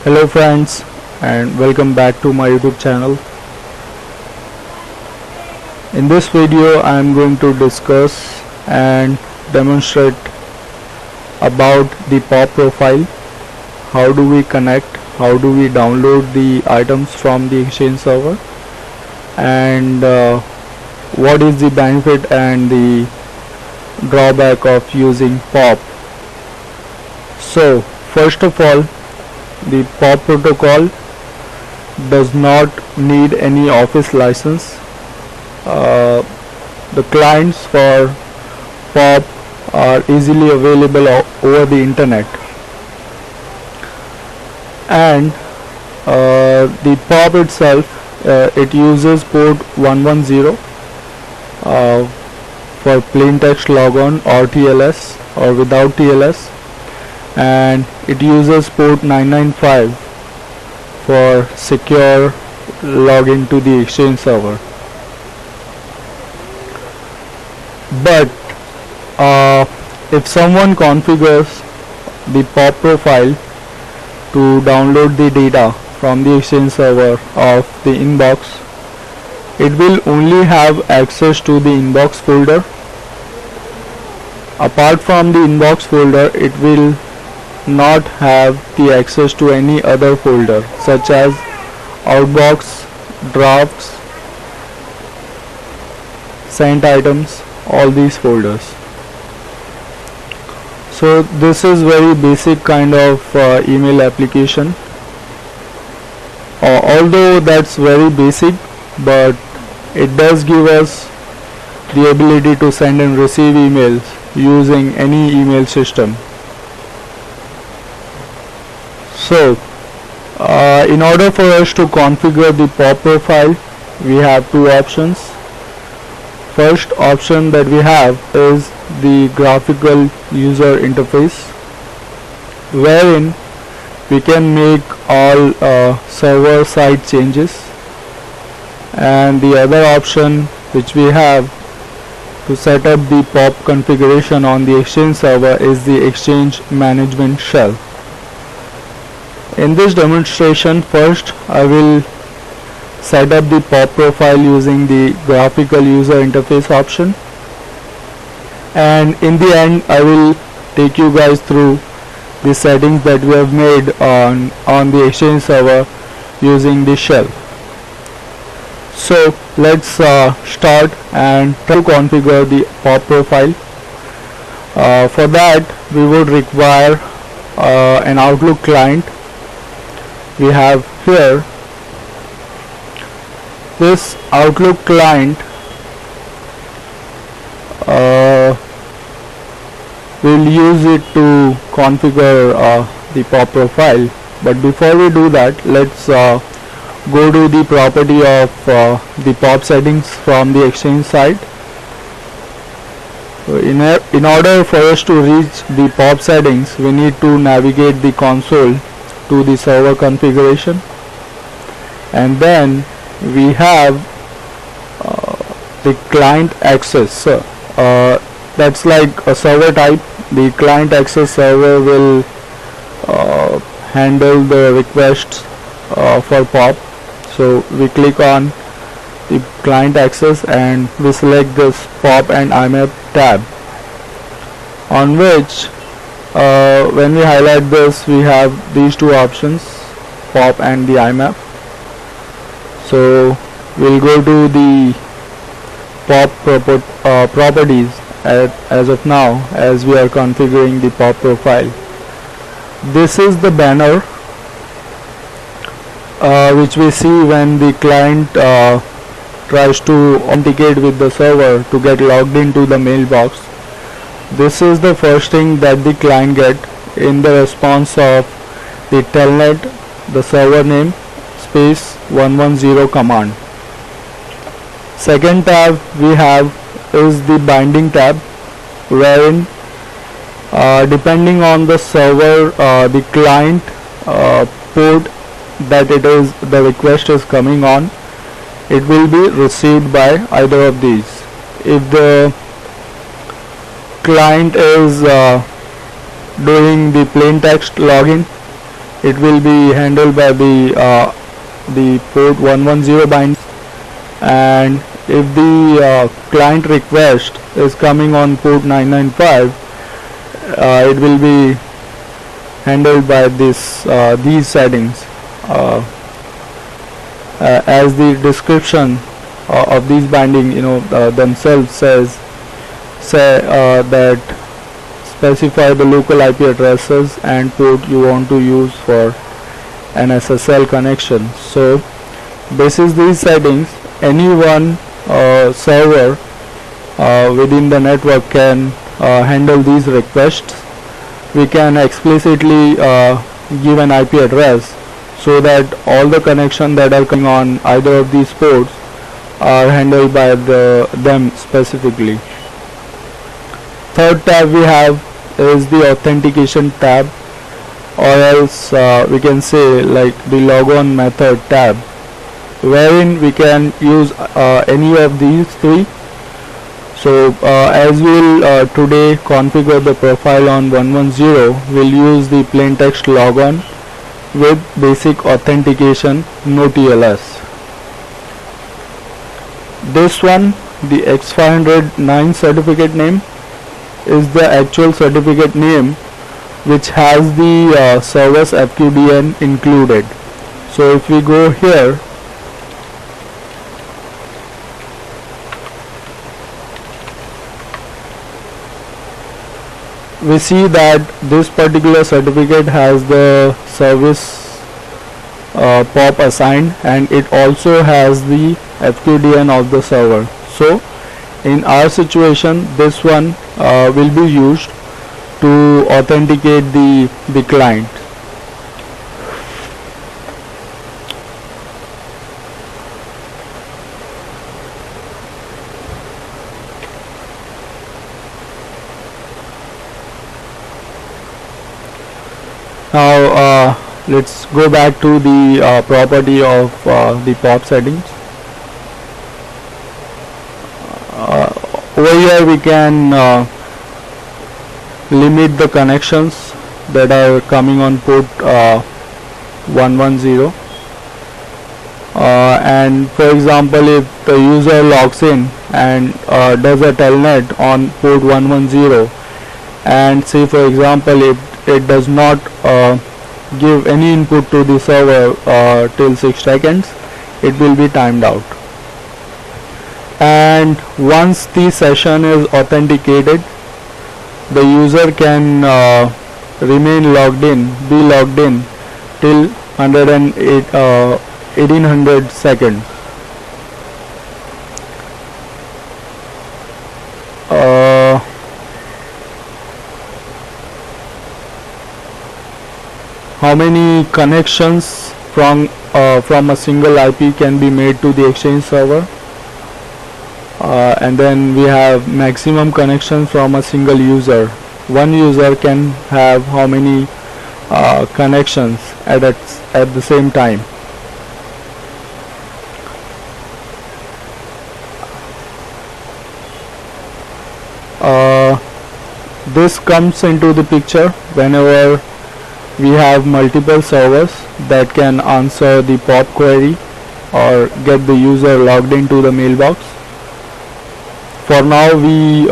Hello friends, and welcome back to my YouTube channel. In this video I am going to discuss and demonstrate about the POP profile. How do we connect, how do we download the items from the Exchange server, and what is the benefit and the drawback of using POP. So first of all, the POP protocol does not need any office license. The clients for POP are easily available over the internet, and the POP itself, it uses port 110 for plain text logon or TLS or without TLS, and it uses port 995 for secure login to the Exchange server. But if someone configures the POP profile to download the data from the Exchange server of the inbox, it will only have access to the inbox folder. Apart from the inbox folder, it will not have the access to any other folder such as outbox, drafts, sent items, all these folders. So this is very basic kind of email application. Although that's very basic, but it does give us the ability to send and receive emails using any email system. So in order for us to configure the POP profile, we have two options. First option that we have is the graphical user interface, wherein we can make all server side changes, and the other option which we have to set up the POP configuration on the Exchange server is the Exchange Management Shell. In this demonstration, first I will set up the POP profile using the graphical user interface option, and in the end I will take you guys through the settings that we have made on the Exchange server using the shell. So let's start and try to configure the POP profile. For that we would require an Outlook client. We have here this Outlook client. We'll use it to configure the POP profile, but before we do that, let's go to the property of the POP settings from the Exchange side. So in order for us to reach the POP settings, we need to navigate the console to the server configuration, and then we have the client access. That's like a server type. The client access server will handle the requests for POP. So we click on the client access and we select this POP and IMAP tab, on which when we highlight this, we have these two options, POP and the IMAP. So we'll go to the POP properties as of now, as we are configuring the POP profile. This is the banner which we see when the client tries to authenticate with the server to get logged into the mailbox. This is the first thing that the client get in the response of the telnet, the server name space 110 command. Second tab we have is the binding tab, wherein depending on the server, the client port that the request is coming on, it will be received by either of these. If the client is doing the plain text login, it will be handled by the port 110 bind, and if the client request is coming on port 995, it will be handled by these settings. As the description of these binding themselves say that specify the local IP addresses and port you want to use for an SSL connection. So basis these settings, any one server within the network can handle these requests. We can explicitly give an IP address so that all the connections that are coming on either of these ports are handled by them specifically. Third tab we have is the authentication tab, or else we can say like the logon method tab, wherein we can use any of these three. So as we will today configure the profile on 110, we'll use the plain text logon with basic authentication, no TLS. This one, the X509 certificate name, is the actual certificate name which has the service FQDN included. So if we go here, we see that this particular certificate has the service POP assigned, and it also has the FQDN of the server. So in our situation, this one will be used to authenticate the client. Now let's go back to the property of the POP settings. Over here we can limit the connections that are coming on port 110, and for example, if the user logs in and does a telnet on port 110, and say for example if it does not give any input to the server till 6 seconds, it will be timed out. And once the session is authenticated, the user can remain logged in, be logged in till 1800 seconds. How many connections from a single IP can be made to the Exchange server? And then we have maximum connections from a single user. One user can have how many connections at the same time. This comes into the picture whenever we have multiple servers that can answer the POP query or get the user logged into the mailbox. For now we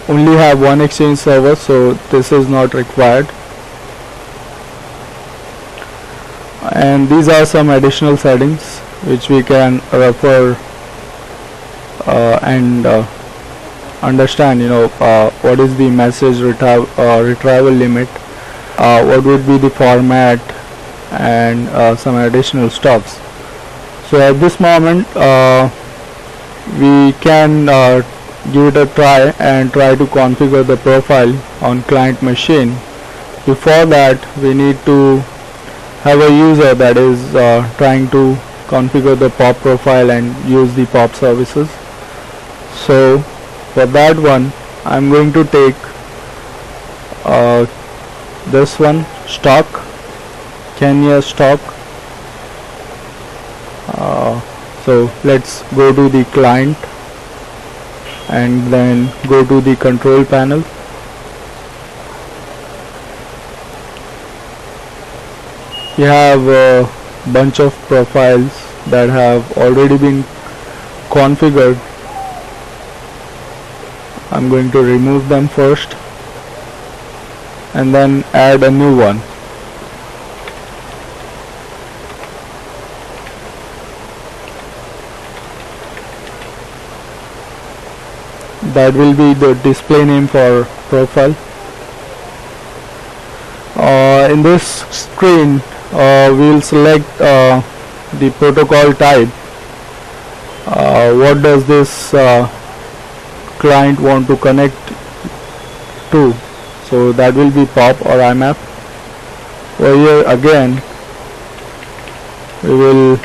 only have one Exchange server, so this is not required. And these are some additional settings which we can refer and understand, what is the message retrieval limit, what would be the format, and some additional stuffs. So at this moment we can give it a try and try to configure the profile on client machine. Before that, we need to have a user that is trying to configure the POP profile and use the POP services. So for that one, I'm going to take this one, stock, Kenya stock. So let's go to the client and then go to the control panel. we have a bunch of profiles that have already been configured. I'm going to remove them first and then add a new one. That will be the display name for profile. In this screen we'll select the protocol type. What does this client want to connect to? So that will be POP or IMAP. Over here again we will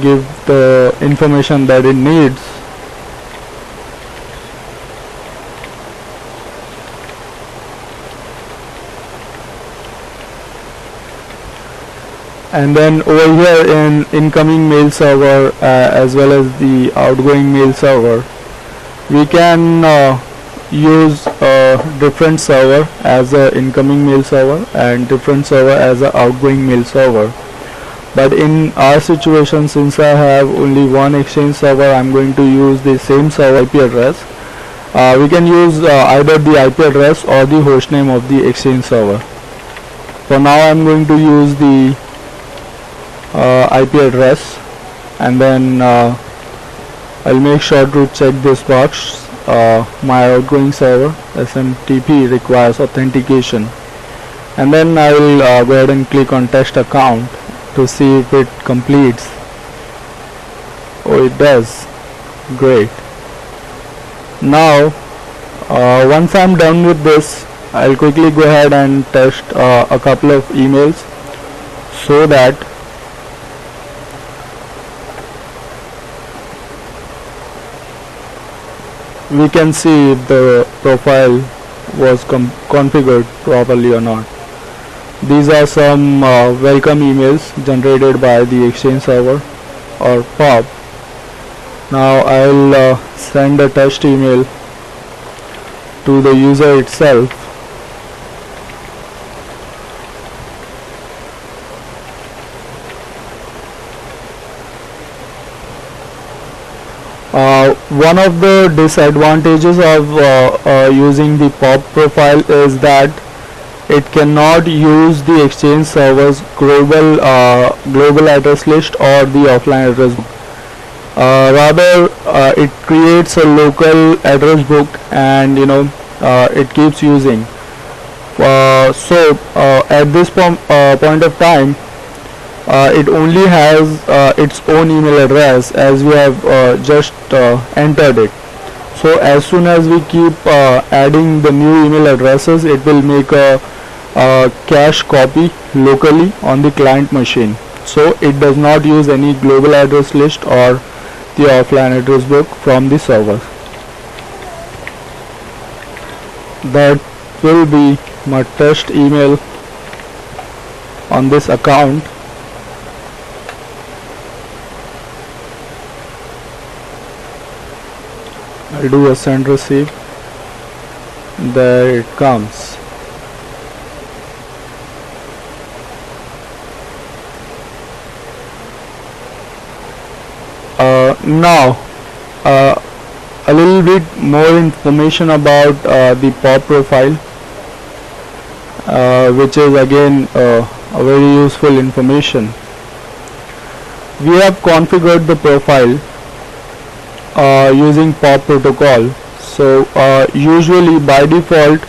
give the information that it needs. And then over here in incoming mail server as well as the outgoing mail server, we can use a different server as a incoming mail server and different server as a outgoing mail server. But in our situation, since I have only one Exchange server, I'm going to use the same server IP address. We can use either the IP address or the hostname of the Exchange server. For now I'm going to use the IP address, and then I'll make sure to check this box. My outgoing server SMTP requires authentication, and then I will go ahead and click on test account to see if it completes. Oh, it does. Great. Now once I'm done with this, I'll quickly go ahead and test a couple of emails so that we can see if the profile was configured properly or not. These are some welcome emails generated by the Exchange server or POP. Now I'll send a test email to the user itself. One of the disadvantages of using the POP profile is that it cannot use the Exchange server's global address list or the offline address book. Rather, it creates a local address book, and it keeps using. So at this point of time, it only has its own email address as we have just entered it. So as soon as we keep adding the new email addresses, it will make a cache copy locally on the client machine. So it does not use any global address list or the offline address book from the server. That will be my test email on this account. I'll do a send receive. There it comes. Now a little bit more information about the POP profile, which is again a very useful information. We have configured the profile using POP protocol. So usually by default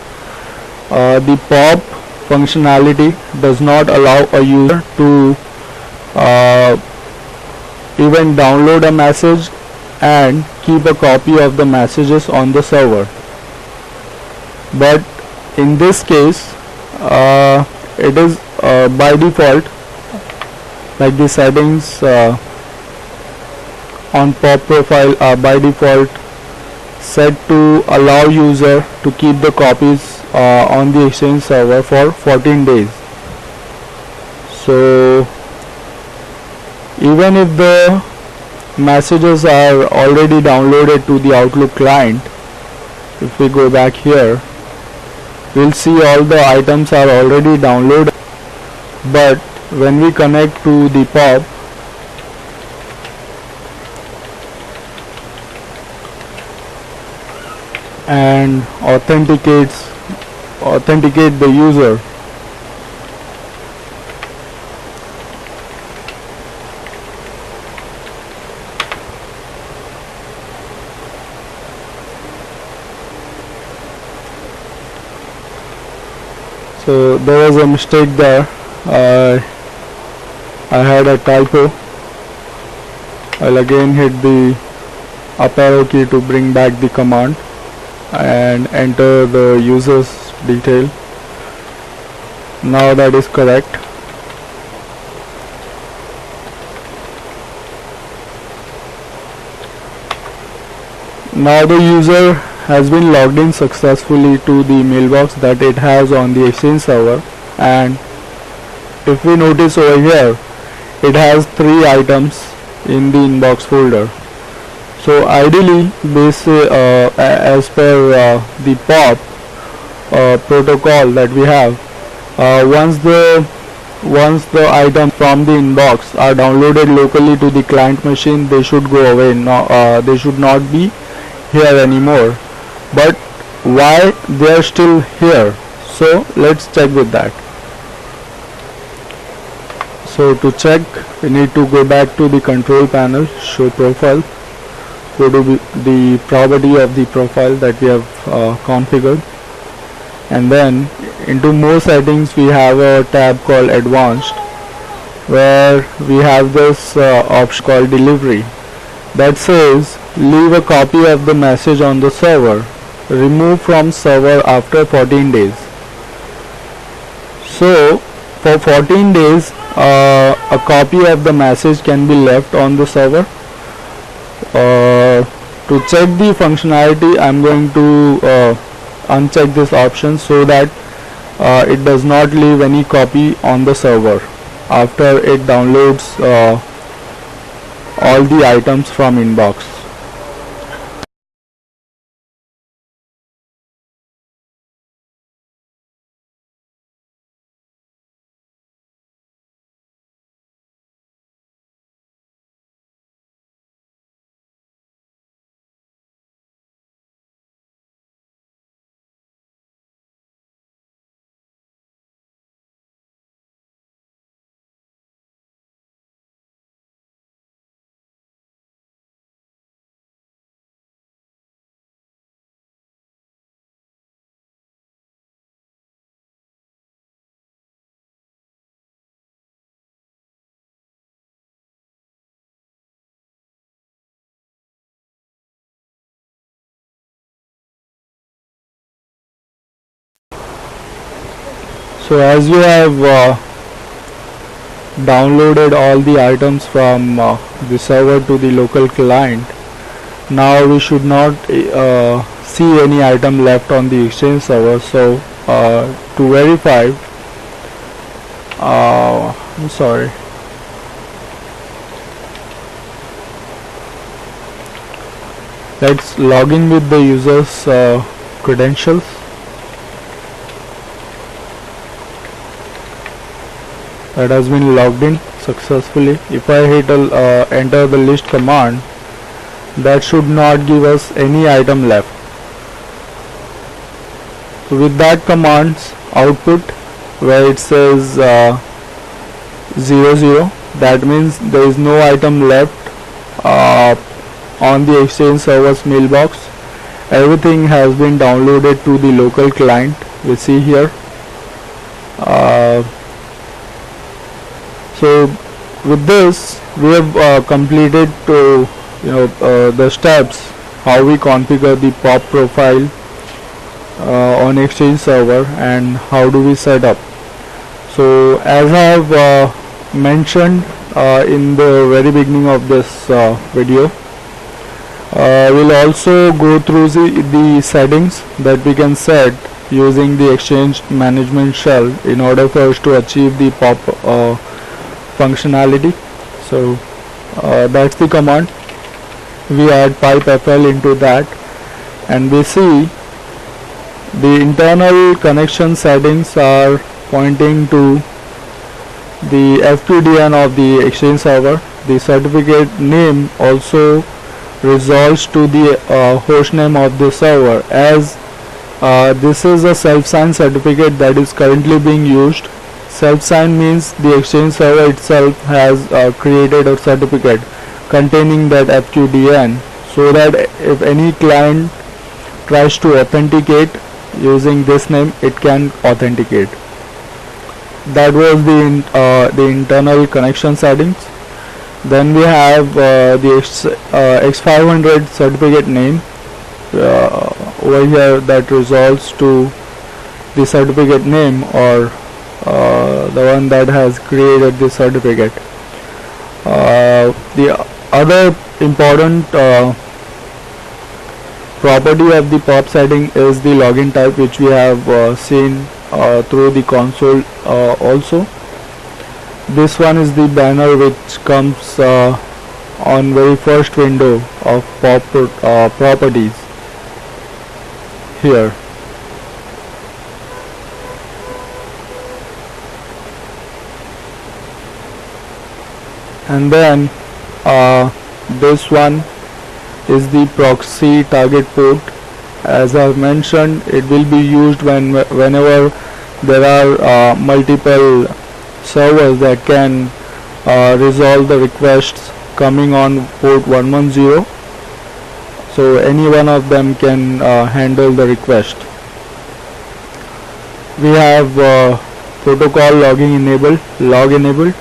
the POP functionality does not allow a user to even download a message and keep a copy of the messages on the server. But in this case it is by default, like the settings on POP profile are by default set to allow user to keep the copies on the Exchange server for 14 days. So even if the messages are already downloaded to the Outlook client, if we go back here, we'll see all the items are already downloaded. but when we connect to the POP, and authenticate the user, so there was a mistake there. I had a typo. I'll again hit the up arrow key to bring back the command and enter the user's detail. Now that is correct. Now the user has been logged in successfully to the mailbox that it has on the Exchange server, and if we notice over here, it has 3 items in the inbox folder. So ideally, as per the POP protocol that we have, once the items from the inbox are downloaded locally to the client machine, they should go away. They should not be here anymore. But why they are still here? So let's check with that. So to check, we need to go back to the control panel, show profile, go to the property of the profile that we have configured, and then into more settings we have a tab called advanced, where we have this option called delivery that says leave a copy of the message on the server, remove from server after 14 days. So for 14 days a copy of the message can be left on the server. To check the functionality, I'm going to uncheck this option so that it does not leave any copy on the server after it downloads all the items from inbox. So as you have downloaded all the items from the server to the local client, now we should not see any item left on the Exchange server. So to verify, I'm sorry, let's log in with the user's credentials. That has been logged in successfully. If I hit enter the list command, that should not give us any item left. So with that command's output where it says 00, that means there is no item left on the Exchange server's mailbox. Everything has been downloaded to the local client. We see here. So with this we have completed the steps how we configure the POP profile on Exchange server and how do we set up. So as I have mentioned in the very beginning of this video, we'll also go through the settings that we can set using the Exchange management shell in order for us to achieve the POP functionality. So that's the command. We add pipefl into that, and we see the internal connection settings are pointing to the FQDN of the Exchange server. The certificate name also resolves to the host name of the server, as this is a self-signed certificate that is currently being used. Self-signed means the Exchange server itself has created a certificate containing that FQDN, so that if any client tries to authenticate using this name, it can authenticate. That was the internal connection settings. Then we have the X500 certificate name over here, that resolves to the certificate name, or the one that has created the certificate. The other important property of the POP setting is the login type, which we have seen through the console also. This one is the banner which comes on very first window of POP properties here. And then this one is the proxy target port. As I've mentioned, it will be used whenever there are multiple servers that can resolve the requests coming on port 110. So any one of them can handle the request. We have protocol logging enabled, log enabled,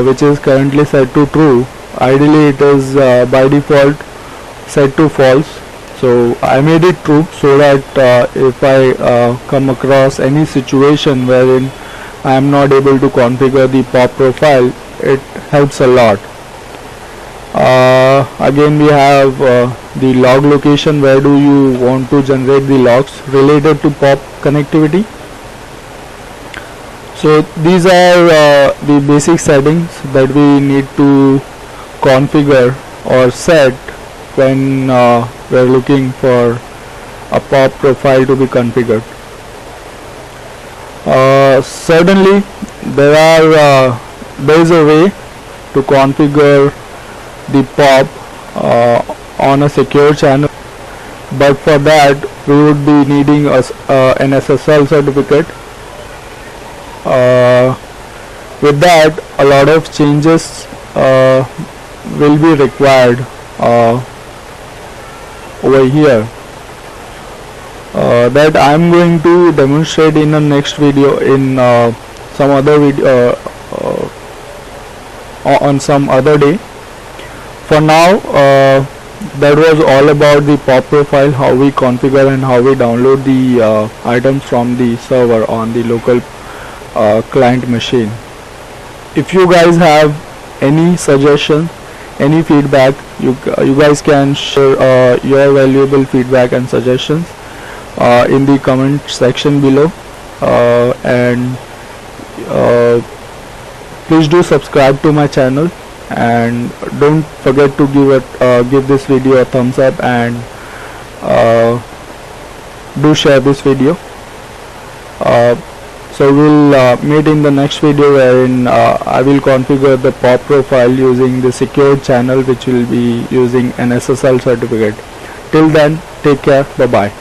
which is currently set to true. Ideally it is by default set to false, so I made it true, so that if I come across any situation wherein I am not able to configure the POP profile, it helps a lot. Again we have the log location, where do you want to generate the logs related to POP connectivity. So these are the basic settings that we need to configure or set when we're looking for a POP profile to be configured. Certainly there is a way to configure the POP on a secure channel, but for that we would be needing an SSL certificate. With that, a lot of changes will be required over here, that I am going to demonstrate in the next video, in some other video, on some other day. For now, that was all about the POP profile, how we configure and how we download the items from the server on the local client machine. If you guys have any suggestion, any feedback, you guys can share your valuable feedback and suggestions in the comment section below, and please do subscribe to my channel, and don't forget to give this video a thumbs up, and do share this video. So we'll meet in the next video, wherein I will configure the POP profile using the secured channel, which will be using an SSL certificate. Till then, take care. Bye bye.